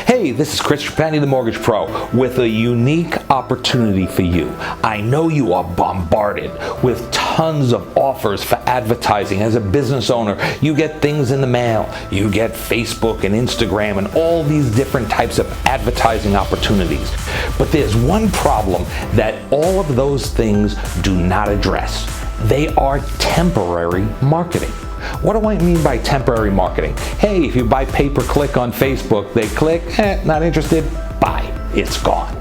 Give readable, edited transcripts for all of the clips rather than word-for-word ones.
Hey, this is Chris Trapani, the Mortgage Pro, with a unique opportunity for you. I know you are bombarded with tons of offers for advertising. As a business owner, you get things in the mail. You get Facebook and Instagram and all these different types of advertising opportunities. But there's one problem that all of those things do not address. They are temporary marketing. What do I mean by temporary marketing? Hey, if you buy pay-per-click on Facebook, they click, not interested, bye, it's gone.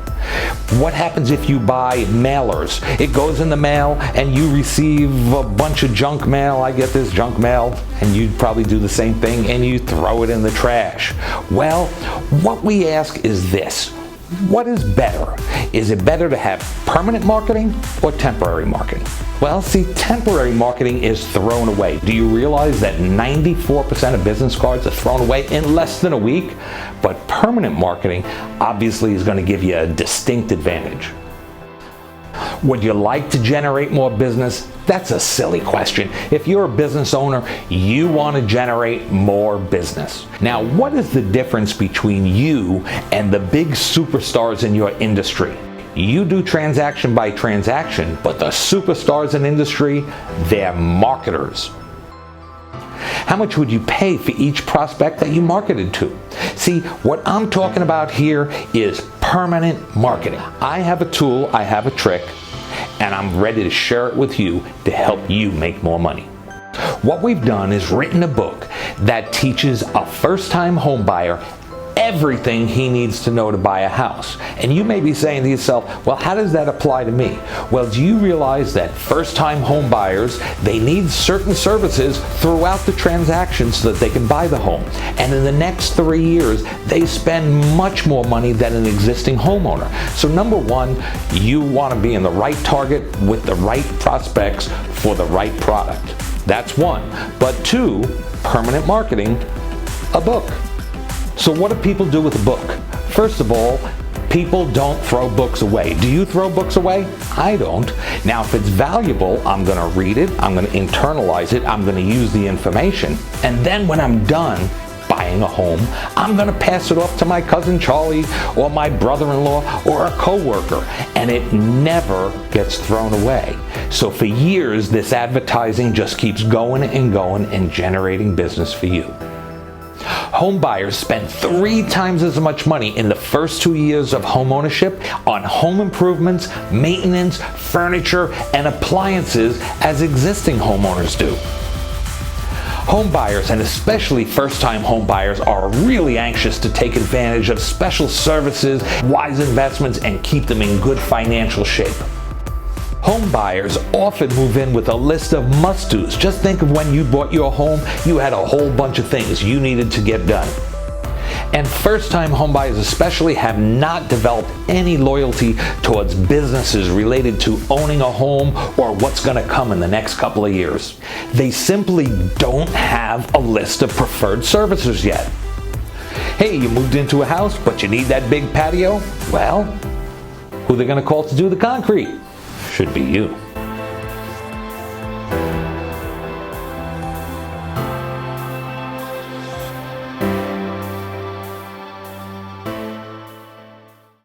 What happens if you buy mailers? It goes in the mail and you receive a bunch of junk mail. I get this junk mail, and you probably do the same thing, and you throw it in the trash. Well, what we ask is this. What is better? Is it better to have permanent marketing or temporary marketing? Well, see, temporary marketing is thrown away. Do you realize that 94% of business cards are thrown away in less than a week? But permanent marketing obviously is going to give you a distinct advantage. Would you like to generate more business? That's a silly question. If you're a business owner, you want to generate more business. Now, what is the difference between you and the big superstars in your industry? You do transaction by transaction, but the superstars in industry, they're marketers. How much would you pay for each prospect that you marketed to? See, what I'm talking about here is permanent marketing. I have a tool, I have a trick, and I'm ready to share it with you to help you make more money. What we've done is written a book that teaches a first-time home buyer everything he needs to know to buy a house. And you may be saying to yourself, well, how does that apply to me? Well, do you realize that first-time home buyers, they need certain services throughout the transaction so that they can buy the home? And in the next 3 years, they spend much more money than an existing homeowner. So number one, you want to be in the right target with the right prospects for the right product. That's one. But two, permanent marketing, a book. So what do people do with a book? First of all, people don't throw books away. Do you throw books away? I don't. Now, if it's valuable, I'm going to read it, I'm going to internalize it, I'm going to use the information, and then when I'm done buying a home, I'm going to pass it off to my cousin Charlie or my brother-in-law or a coworker, and it never gets thrown away. So for years, this advertising just keeps going and going and generating business for you. Home buyers spend 3 times as much money in the first 2 years of home ownership on home improvements, maintenance, furniture, and appliances as existing homeowners do. Home buyers, and especially first-time home buyers, are really anxious to take advantage of special services, wise investments, and keep them in good financial shape. Home buyers often move in with a list of must-dos. Just think of when you bought your home, you had a whole bunch of things you needed to get done. And first-time home buyers especially have not developed any loyalty towards businesses related to owning a home or what's going to come in the next couple of years. They simply don't have a list of preferred services yet. Hey, you moved into a house, but you need that big patio? Well, who are they going to call to do the concrete? Should be you.